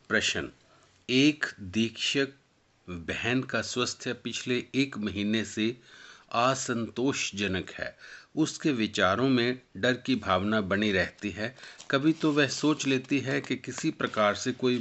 प्रश्न। एक दीक्षक बहन का स्वास्थ्य पिछले 1 महीने से असंतोषजनक है। उसके विचारों में डर की भावना बनी रहती है। कभी तो वह सोच लेती है कि किसी प्रकार से कोई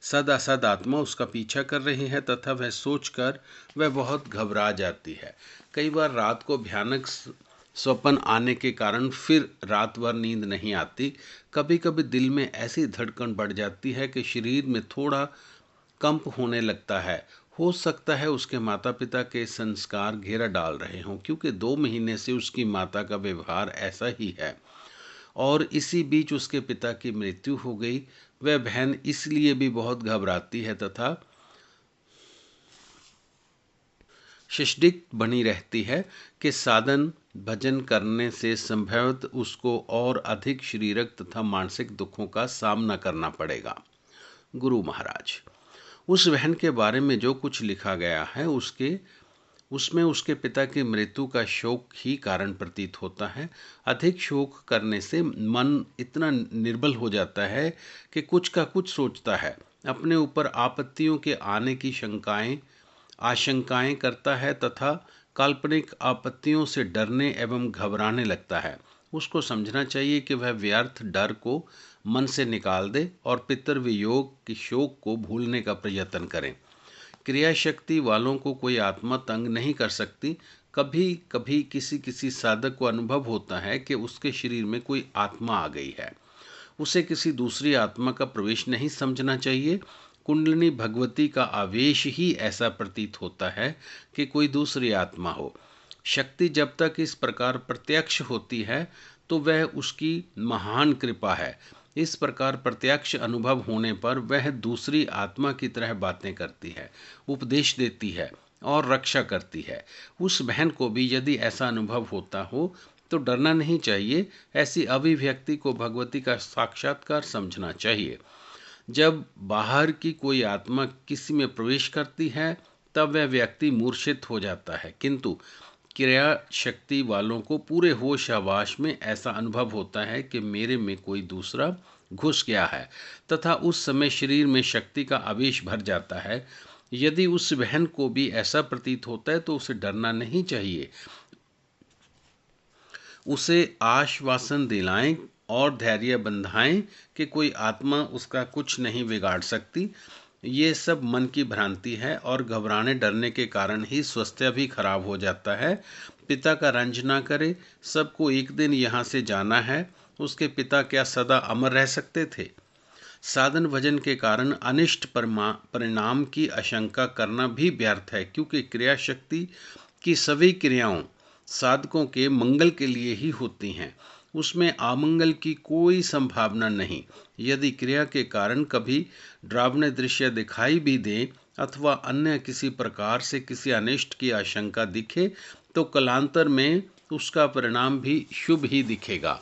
सद असद आत्मा उसका पीछा कर रही है तथा वह सोचकर वह बहुत घबरा जाती है। कई बार रात को भयानक स्वप्न आने के कारण फिर रात भर नींद नहीं आती। कभी कभी दिल में ऐसी धड़कन बढ़ जाती है कि शरीर में थोड़ा कंप होने लगता है। हो सकता है उसके माता पिता के संस्कार घेरा डाल रहे हों, क्योंकि 2 महीने से उसकी माता का व्यवहार ऐसा ही है और इसी बीच उसके पिता की मृत्यु हो गई। वह बहन इसलिए भी बहुत घबराती है तथा सशक्त बनी रहती है कि साधन भजन करने से संभवतः उसको और अधिक शारीरिक तथा मानसिक दुखों का सामना करना पड़ेगा। गुरु महाराज, उस बहन के बारे में जो कुछ लिखा गया है उसमें उसके पिता की मृत्यु का शोक ही कारण प्रतीत होता है। अधिक शोक करने से मन इतना निर्बल हो जाता है कि कुछ का कुछ सोचता है, अपने ऊपर आपत्तियों के आने की आशंकाएं करता है तथा काल्पनिक आपत्तियों से डरने एवं घबराने लगता है। उसको समझना चाहिए कि वह व्यर्थ डर को मन से निकाल दे और पितृवियोग के शोक को भूलने का प्रयत्न करें। क्रिया शक्ति वालों को कोई आत्मा तंग नहीं कर सकती। कभी कभी किसी किसी साधक को अनुभव होता है कि उसके शरीर में कोई आत्मा आ गई है। उसे किसी दूसरी आत्मा का प्रवेश नहीं समझना चाहिए। कुंडलिनी भगवती का आवेश ही ऐसा प्रतीत होता है कि कोई दूसरी आत्मा हो। शक्ति जब तक इस प्रकार प्रत्यक्ष होती है तो वह उसकी महान कृपा है। इस प्रकार प्रत्यक्ष अनुभव होने पर वह दूसरी आत्मा की तरह बातें करती है, उपदेश देती है और रक्षा करती है। उस बहन को भी यदि ऐसा अनुभव होता हो तो डरना नहीं चाहिए। ऐसी अभिव्यक्ति को भगवती का साक्षात्कार समझना चाहिए। जब बाहर की कोई आत्मा किसी में प्रवेश करती है तब वह व्यक्ति मूर्छित हो जाता है, किंतु क्रिया शक्ति वालों को पूरे होश आवास में ऐसा अनुभव होता है कि मेरे में कोई दूसरा घुस गया है तथा उस समय शरीर में शक्ति का आवेश भर जाता है। यदि उस बहन को भी ऐसा प्रतीत होता है तो उसे डरना नहीं चाहिए। उसे आश्वासन दिलाएं और धैर्य बंधाएं कि कोई आत्मा उसका कुछ नहीं बिगाड़ सकती। ये सब मन की भ्रांति है और घबराने डरने के कारण ही स्वास्थ्य भी खराब हो जाता है। पिता का रंज ना करे, सबको एक दिन यहाँ से जाना है। उसके पिता क्या सदा अमर रह सकते थे? साधन भजन के कारण अनिष्ट परिणाम की आशंका करना भी व्यर्थ है, क्योंकि क्रिया शक्ति की सभी क्रियाओं साधकों के मंगल के लिए ही होती हैं। उसमें अमंगल की कोई संभावना नहीं। यदि क्रिया के कारण कभी डरावने दृश्य दिखाई भी दे अथवा अन्य किसी प्रकार से किसी अनिष्ट की आशंका दिखे तो कालांतर में उसका परिणाम भी शुभ ही दिखेगा।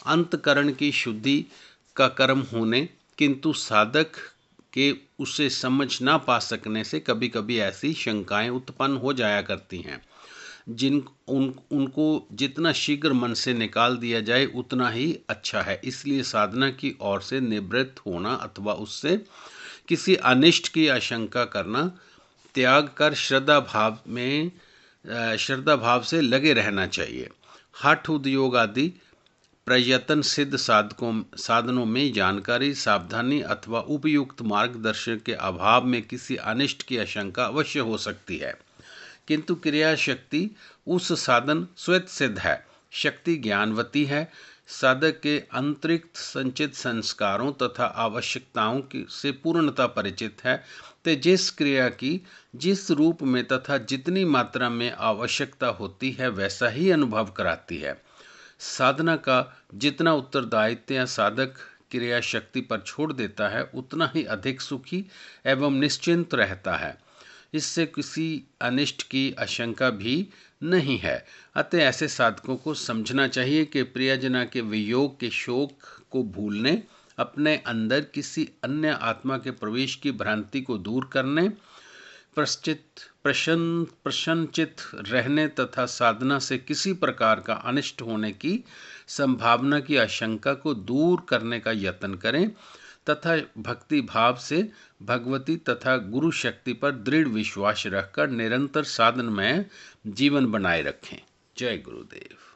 अंतकरण की शुद्धि का कर्म होने किंतु साधक के उसे समझ ना पा सकने से कभी कभी ऐसी शंकाएं उत्पन्न हो जाया करती हैं, उनको जितना शीघ्र मन से निकाल दिया जाए उतना ही अच्छा है। इसलिए साधना की ओर से निवृत्त होना अथवा उससे किसी अनिष्ट की आशंका करना त्याग कर श्रद्धा भाव से लगे रहना चाहिए। हठ उद्योग आदि प्रयत्न सिद्ध साधनों में जानकारी, सावधानी अथवा उपयुक्त मार्गदर्शन के अभाव में किसी अनिष्ट की आशंका अवश्य हो सकती है, किंतु क्रिया शक्ति उस साधन स्वयं सिद्ध है। शक्ति ज्ञानवती है, साधक के अंतरिक्त संचित संस्कारों तथा आवश्यकताओं से पूर्णता परिचित है। तो जिस क्रिया की जिस रूप में तथा जितनी मात्रा में आवश्यकता होती है वैसा ही अनुभव कराती है। साधना का जितना उत्तरदायित्व साधक क्रिया शक्ति पर छोड़ देता है उतना ही अधिक सुखी एवं निश्चिंत रहता है। इससे किसी अनिष्ट की आशंका भी नहीं है। अतः ऐसे साधकों को समझना चाहिए कि प्रियजना के वियोग के शोक को भूलने, अपने अंदर किसी अन्य आत्मा के प्रवेश की भ्रांति को दूर करने, प्रसन्नचित्त रहने तथा साधना से किसी प्रकार का अनिष्ट होने की संभावना की आशंका को दूर करने का यत्न करें तथा भक्ति भाव से भगवती तथा गुरु शक्ति पर दृढ़ विश्वास रखकर निरंतर साधन में जीवन बनाए रखें। जय गुरुदेव।